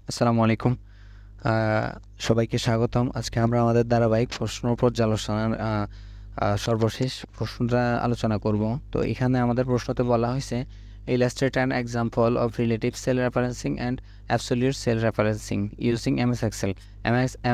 আসসালামু আলাইকুম। আ সবাইকে স্বাগতম। আজকে আমরা আমাদের ধারাবাহিক প্রশ্ন পর্যালোচনার সর্বশেষ প্রশ্নটা আলোচনা করব। তো এখানে আমাদের প্রশ্নতে বলা হয়েছে, illustrate an example of relative cell referencing and absolute cell referencing using MS Excel.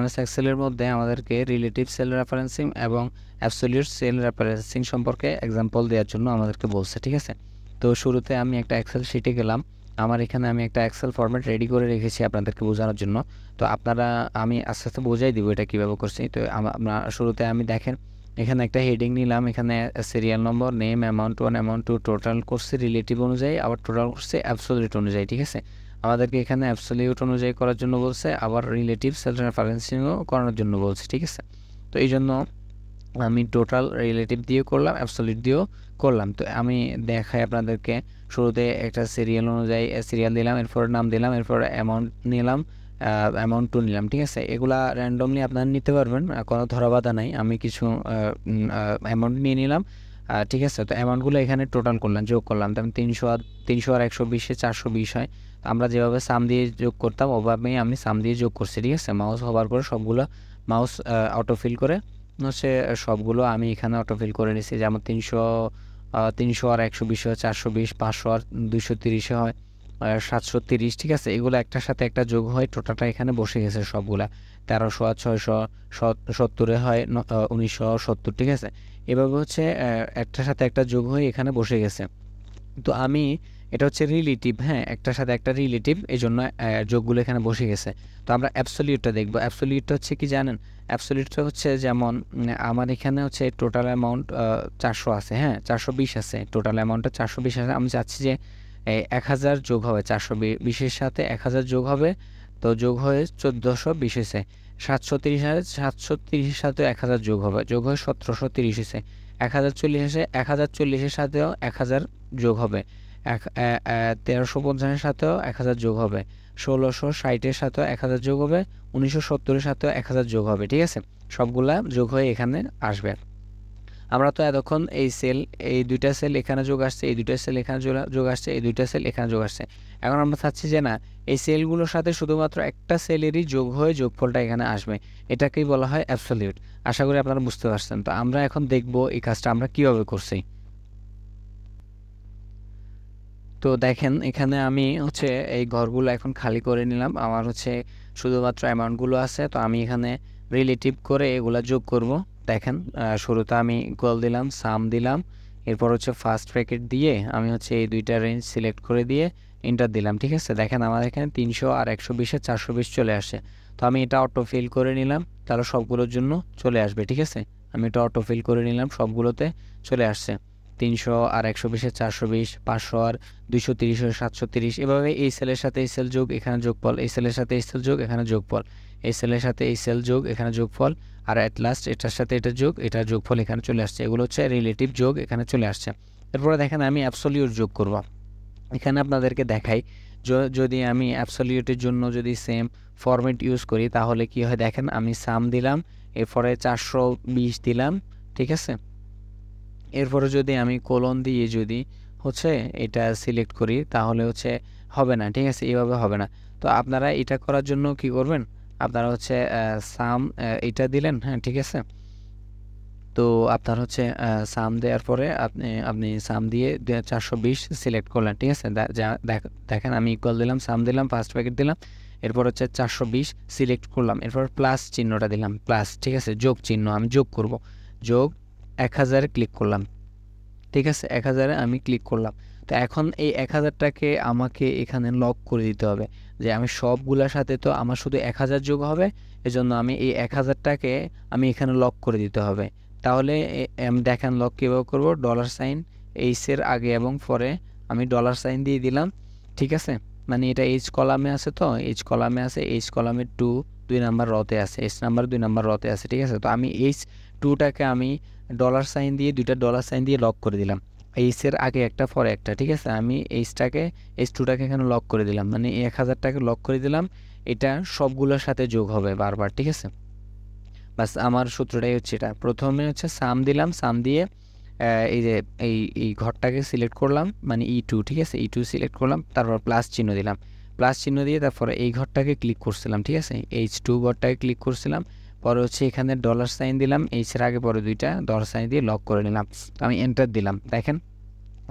MS Excel এর মধ্যে আমাদেরকে relative cell referencing এবং absolute cell referencing সম্পর্কে এক্সাম্পল দেওয়ার জন্য আমাদেরকে বলছে, ঠিক আছে? তো শুরুতে আমি একটা এক্সেল শিটে গেলাম। আমার এখানে আমি একটা এক্সেল ফরম্যাট রেডি করে রেখেছি আপনাদেরকে বোঝানোর জন্য। তো আপনারা আমি আস্তে আস্তে বোঝাই দিব এটা কীভাবে করছি। তো আমরা শুরুতে আমি দেখেন এখানে একটা হেডিং নিলাম, এখানে serial number, name, amount 1, amount 2 total করছি রিলেটিভ অনুযায়ী, আবার টোটাল করছি অ্যাবসোলিউট অনুযায়ী, ঠিক আছে? আমাদেরকে এখানে অ্যাবসোলিউট অনুযায়ী করার জন্য বলছে, আবার রিলেটিভ সেল রেফারেন্সিংও করানোর জন্য বলছে, ঠিক আছে? তো এই জন্য আমি টোটাল রিলেটিভ দিয়ে করলাম, অ্যাবসোলিউট দিয়েও করলাম। তো আমি দেখাই আপনাদেরকে। শুরুতে একটা সিরিয়াল অনুযায়ী সিরিয়াল দিলাম, এরপর নাম দিলাম, এরপর অ্যামাউন্ট নিলাম, অ্যামাউন্ট 2 নিলাম, ঠিক আছে? এগুলা র্যান্ডমলি আপনারা নিতে পারবেন, কোনো ধরাবাধা নাই। আমি কিছু অ্যামাউন্ট নিয়ে নিলাম, ঠিক আছে? তো অ্যামাউন্টগুলো এখানে টোটাল করলাম, যোগ করলাম। তেমন 300 আর 120 420 হয়। আমরা যেভাবে সাম দিয়ে যোগ করতাম ওভাবেই আমি সাম দিয়ে যোগ করছি, ঠিক আছে? মাউস হোভার করে সবগুলো মাউস অটোফিল করে হচ্ছে সবগুলো আমি এখানে অটোফিল করে নিছি। যেমন 300 আর 120 হয়, 420, 500 আর 230 হয়, 730, ঠিক আছে? এগুলো একটার সাথে একটা যোগ হয়, টোটালটা এখানে বসে গেছে সবগুলা। 1300 আর 670 হয়, 1970, ঠিক আছে? এভাবে হচ্ছে একটার সাথে একটা যোগ হয়ে এখানে বসে গেছে। তো আমি এটা হচ্ছে রিলেটিভ, হ্যাঁ, একটার সাথে একটা রিলেটিভ, এই জন্য যোগগুলো এখানে বসে গেছে। তো আমরা অ্যাবসোলিউটটা দেখব। অ্যাবসোলিউটটা হচ্ছে কি জানেন? অ্যাবসোলিউটটা হচ্ছে যেমন আমার এখানে হচ্ছে টোটাল অ্যামাউন্ট 400 আছে, হ্যাঁ, 420 আছে, টোটাল অ্যামাউন্টটা 420 আছে। আমি চাচ্ছি যে 1000 যোগ হবে, 420-এর সাথে 1000 যোগ হবে, তো যোগ হয়ে 1420 হয়েছে। 730 আছে, 730-এর সাথেও 1000 যোগ হবে, যোগ হয়ে 1730 হয়েছে। 1040 আছে, 1040-এর সাথেও 1000 যোগ হবে। 1350-এর সাথেও 1000 যোগ হবে, 1660-এর সাথেও 1000 যোগ হবে, 1970-এর সাথেও 1000 যোগ হবে, ঠিক আছে? সবগুলা যোগ হয়ে এখানে আসবে। আমরা তো এতক্ষণ এই দুইটা সেল এখানে যোগ আসছে, এই দুইটা সেল এখানে যোগ আসছে, এই দুইটা সেল এখানে যোগ আসছে। এখন আমরা চাচ্ছি যে না, এই সেলগুলোর সাথে শুধুমাত্র একটা সেলেরই যোগ হয়ে যোগফলটা এখানে আসবে। এটাকেই বলা হয় অ্যাবসলিউট। আশা করি আপনারা বুঝতে পারছেন। তো আমরা এখন দেখব এই কাজটা আমরা কীভাবে করছি। তো দেখেন এখানে আমি হচ্ছে এই ঘরগুলো এখন খালি করে নিলাম। আমার হচ্ছে শুধুমাত্র অ্যামাউন্টগুলো আছে। তো আমি এখানে রিলেটিভ করে এগুলা যোগ করব। দেখেন শুরুতে আমি ইকুয়াল দিলাম, সাম দিলাম, এরপর হচ্ছে ফার্স্ট ব্র্যাকেট দিয়ে আমি হচ্ছে এই দুইটা রেঞ্জ সিলেক্ট করে দিয়ে এন্টার দিলাম, ঠিক আছে? দেখেন আমার এখানে 300 আর 120-এ 420 চলে আসে। তো আমি এটা অটো ফিল করে নিলাম, তাহলে সবগুলোর জন্য চলে আসবে, ঠিক আছে? আমি এটা অটো ফিল করে নিলাম, সবগুলোতে চলে আসছে। 300 আর 120-এ 420, 500 আর 230 হয়ে 730, এভাবে এই সেলের সাথে এই সেল যোগ, এখানে যোগফল, এই সেলের সাথে এই সেল যোগ, এখানে যোগফল, এই সেলের সাথে এই সেল যোগ, এখানে যোগফল, আর অ্যাট লাস্ট এটার সাথে এটা যোগ, এটার যোগফল এখানে চলে আসছে। এগুলো হচ্ছে রিলেটিভ যোগ, এখানে চলে আসছে। এরপরে দেখেন আমি অ্যাবসোলিউট যোগ করব। এখানে আপনাদেরকে দেখাই, যদি আমি অ্যাবসোলিউটের জন্য যদি সেম ফরম্যাট ইউজ করি তাহলে কি হয় দেখেন, আমি সাম দিলাম, এরপরে 420 দিলাম, ঠিক আছে? এরপরে যদি আমি কোলন দিয়ে যদি হচ্ছে এটা সিলেক্ট করি তাহলে হচ্ছে হবে না, ঠিক আছে? এইভাবে হবে না। তো আপনারা এটা করার জন্য কি করবেন, আপনারা হচ্ছে সাম এটা দিলেন, হ্যাঁ, ঠিক আছে? তো আপনার হচ্ছে সাম দেওয়ার পরে আপনি সাম দিয়ে 420 সিলেক্ট করলেন, ঠিক আছে? দেখেন আমি ইকুয়াল দিলাম, সাম দিলাম, ফার্স্ট ব্র্যাকেট দিলাম, এরপর হচ্ছে 420 সিলেক্ট করলাম, এরপর প্লাস চিহ্নটা দিলাম, প্লাস, ঠিক আছে? যোগ চিহ্ন, আমি যোগ করব, যোগ 1000 ক্লিক করলাম, ঠিক আছে? 1000-এ আমি ক্লিক করলাম। তো এখন এই 1000টাকে আমাকে এখানে লক করে দিতে হবে, যে আমি সবগুলোর সাথে তো আমার শুধু 1000 যোগ হবে, এজন্য আমি এই 1000টাকে আমি এখানে লক করে দিতে হবে। তাহলে আমি দেখেন লক কীভাবে করব, $সাইন এইচের আগে এবং পরে আমি $সাইন দিয়ে দিলাম, ঠিক আছে? মানে এটা এইচ কলামে আছে, তো এইচ কলামে আছে, এইচ কলামের 2 নাম্বার রতে আছে, এইচ নাম্বার 2 নাম্বার রতে আছে, ঠিক আছে? তো আমি এইচ 2টাকে আমি $সাইন দিয়ে, দুইটা $সাইন দিয়ে লক করে দিলাম। এইচের আগে একটা পরে একটা, ঠিক আছে? আমি এইচ 2টাকে এখানে লক করে দিলাম, মানে এই 1000টাকে লক করে দিলাম। এটা সবগুলোর সাথে যোগ হবে বারবার, ঠিক আছে? বাস আমার সূত্রটাই হচ্ছে এটা। প্রথমে হচ্ছে সাম দিলাম, সাম দিয়ে এই যে এই ঘরটাকে সিলেক্ট করলাম, মানে E2, ঠিক আছে? E2 সিলেক্ট করলাম, তারপর প্লাস চিহ্ন দিলাম, প্লাস চিহ্ন দিয়ে তারপরে এই ঘরটাকে ক্লিক করছিলাম, ঠিক আছে, H2 ঘরটাকে ক্লিক করছিলাম, পরে হচ্ছে এখানে ডলার সাইন দিলাম, এইচের আগে পরে দুইটা ডলার সাইন দিয়ে লক করে নিলাম। আমি এন্টার দিলাম, দেখেন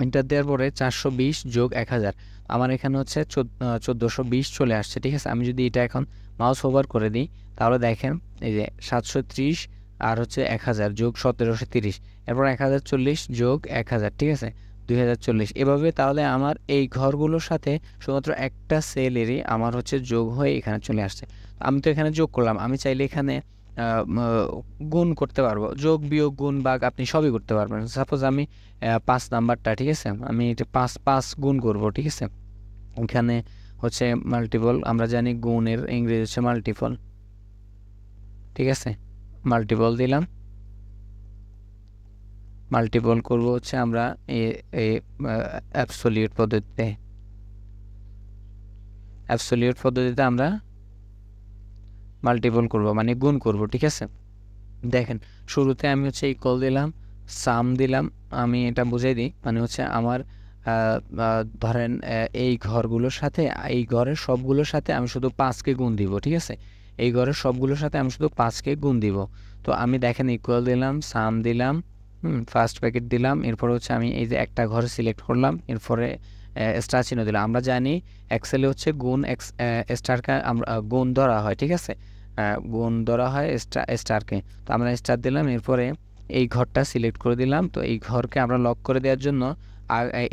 এন্টার দেওয়ার পরে 420 যোগ 1000 আমার এখানে হচ্ছে 1420 চলে আসছে, ঠিক আছে। আমি যদি এটা এখন মাউস ওভার করে দিই তাহলে দেখেন এই যে 730 আর হচ্ছে 1000 যোগ 1730, এরপর 1040 যোগ 1000, ঠিক আছে, 2040, এভাবে তাহলে আমার এই ঘরগুলোর সাথে শুধুমাত্র একটা সেলেরই আমার হচ্ছে যোগ হয়ে এখানে চলে আসছে। আমি তো এখানে যোগ করলাম, আমি চাইলে এখানে গুণ করতে পারবো, যোগ বিয়োগ গুণ ভাগ আপনি সবই করতে পারবেন। সাপোজ আমি 5 নাম্বারটা, ঠিক আছে, আমি এটা 5 গুণ করব, ঠিক আছে, এখানে হচ্ছে মাল্টিপল, আমরা জানি গুণের ইংরেজি হচ্ছে মাল্টিপল, ঠিক আছে, মাল্টিপল দিলাম, মাল্টিপল করব হচ্ছে আমরা অ্যাবসোলিউট পদ্ধতিতে আমরা মাল্টিপল করব মানে গুণ করব, ঠিক আছে। দেখেন শুরুতে আমি হচ্ছে ইকুয়াল দিলাম, সাম দিলাম, আমি এটা বুঝাই দিই, মানে হচ্ছে আমার ধরেন এই ঘরগুলোর সাথে এই ঘরের সবগুলোর সাথে আমি শুধু 5কে গুণ দিব, ঠিক আছে, এই ঘরের সবগুলোর সাথে আমি শুধু 5কে গুণ দিব। তো আমি দেখেন ইকুয়াল দিলাম, সাম দিলাম, ফার্স্ট ব্র্যাকেট দিলাম, এরপর হচ্ছে আমি এই যে একটা ঘর সিলেক্ট করলাম, এরপরে স্টার চিহ্ন দিলাম। আমরা জানি এক্সেলে হচ্ছে গুণ স্টারকে আমরা গুণ ধরা হয়, ঠিক আছে, গুণ ধরা হয় স্টারকে, তো আমরা স্টার দিলাম, এরপরে এই ঘরটা সিলেক্ট করে দিলাম। তো এই ঘরকে আমরা লক করে দেওয়ার জন্য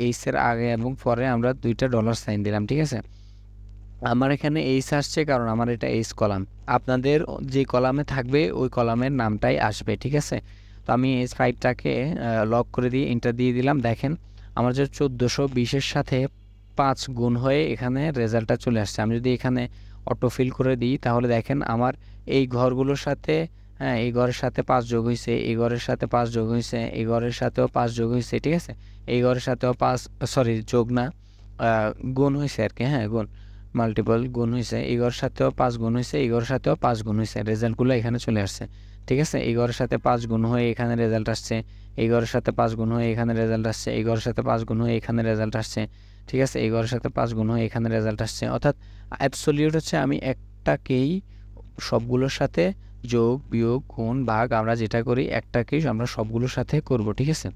এইচের আগে এবং পরে আমরা দুইটা ডলার সাইন দিলাম, ঠিক আছে। আমার এখানে এইচ আসছে কারণ আমার এটা এইচ কলাম, আপনাদের যে কলামে থাকবে ওই কলামের নামটাই আসবে, ঠিক আছে। তো আমি H5টাকে লক করে দিয়ে এন্টার দিয়ে দিলাম। দেখেন আমার যে 1420-এর সাথে 5 গুণ হয়ে এখানে রেজাল্টটা চলে আসছে। আমি যদি এখানে অটোফিল করে দিই তাহলে দেখেন আমার এই ঘরগুলোর সাথে, হ্যাঁ, এই ঘরের সাথে 5 যোগ হয়েছে, এই ঘরের সাথে 5 যোগ হয়েছে, এই ঘরের সাথেও 5 যোগ হয়েছে, ঠিক আছে, এই ঘরের সাথেও 5, সরি যোগ না, গুণ হয়েছে আর কি, হ্যাঁ গুণ, মাল্টিপল গুণ হয়েছে, এই ঘরের সাথেও 5 গুণ হয়েছে, এই ঘরের সাথেও 5 গুণ হয়েছে, রেজাল্টগুলো এখানে চলে আসছে, ঠিক আছে। এই ঘরের সাথে 5 গুণ হয়ে এখানে রেজাল্ট আসছে, এই ঘরের সাথে 5 গুণ হয়ে এখানে রেজাল্ট আসছে, এই ঘরের সাথে 5 গুণ হয়ে এখানে রেজাল্ট আসছে, ঠিক আছে, এই ঘরের সাথে 5 গুণ হয়ে এখানে রেজাল্ট আসছে। অর্থাৎ অ্যাবসোলিউট হচ্ছে আমি একটাকেই সবগুলোর সাথে যোগ বিয়োগ গুণ ভাগ আমরা যেটা করি একটাকেই আমরা সবগুলোর সাথে করব, ঠিক আছে।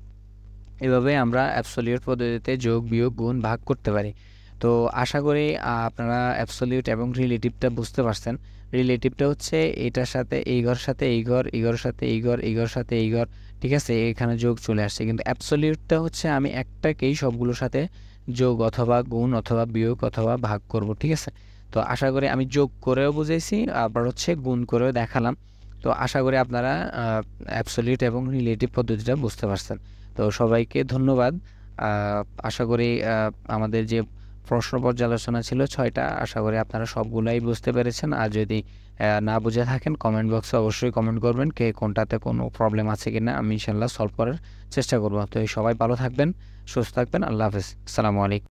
এভাবে আমরা অ্যাবসোলিউট পদ্ধতিতে যোগ বিয়োগ গুণ ভাগ করতে পারি। তো আশা করি আপনারা অ্যাবসোলিউট এবং রিলেটিভটা বুঝতে পারছেন। রিলেটিভটা হচ্ছে এটার সাথে এই ঘর সাথে এই ঘর, এই ঘরের সাথে এই ঘর, এই ঘর সাথে এই ঘর, ঠিক আছে, এখানে যোগ চলে আসছে। কিন্তু অ্যাবসোলিউটটা হচ্ছে আমি একটাকেই সবগুলোর সাথে যোগ অথবা গুণ অথবা বিয়োগ অথবা ভাগ করব, ঠিক আছে। তো আশা করি আমি যোগ করেও বুঝাইছি, আবার হচ্ছে গুণ করেও দেখালাম। তো আশা করি আপনারা অ্যাবসোলিউট এবং রিলেটিভ পদ্ধতিটা বুঝতে পারছেন। তো সবাইকে ধন্যবাদ। আশা করি আমাদের যে প্রশ্ন পর্যালোচনা ছিল 6টা, আশা করি আপনারা সবগুলাই বুঝতে পেরেছেন। আর যদি না বুঝে থাকেন কমেন্ট বক্সে অবশ্যই কমেন্ট করবেন কে কোনটাতে কোনো প্রবলেম আছে কিনা, আমি ইনশাল্লাহ সলভ করার চেষ্টা করব। তো সবাই ভালো থাকবেন, সুস্থ থাকবেন, আল্লাহ হাফেজ, আসসালামু আলাইকুম।